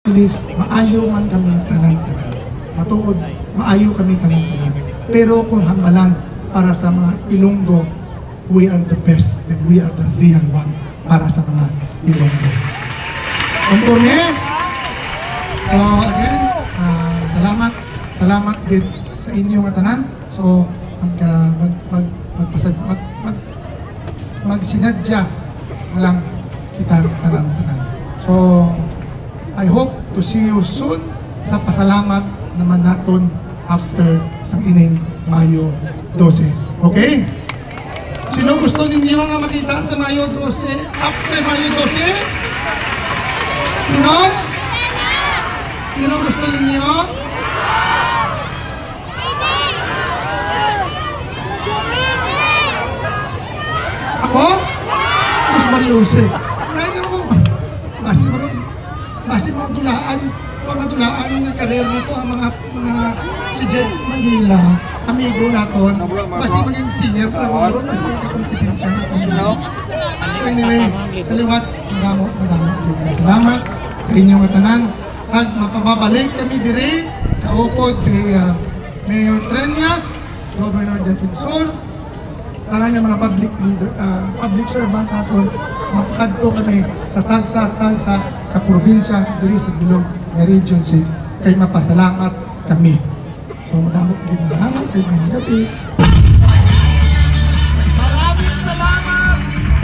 Please, maayo man kami tanan-tanan. Matuod, maayo kami tanan-tanan. Pero kung hambalan para sa mga Ilonggo, we are the best and we are the real one para sa mga Ilonggo. Conforme? So again, salamat din sa inyo nga tanan. So magsinadya na lang kita tanan-tanan. So I hope to see you soon sa pasalamat naman naton after sang ining Mayo 12. Okay? Sino gusto ninyo nga makita sa Mayo 12? After Mayo 12? Sino? Sino gusto ninyo? Ako? Sus Mariose. Ngayon mo, basi mga dulaan ng karir nito ang mga si Jet Manila, amigo naton, basi maging senior para mo ron, basi maging kompetensya natin. So anyway, sa liwat, madamo. Salamat sa inyong tanan. At mapapabalik kami dire, kaupod kay Mayor Treñas, Governor Defensor, para niya mga public servant naton, mapakadto kami sa tagsa kaprobinsya diri sa Bilog nga Region 6 kay mapasalamat kami. So madamo gid salamat kay mga gabi.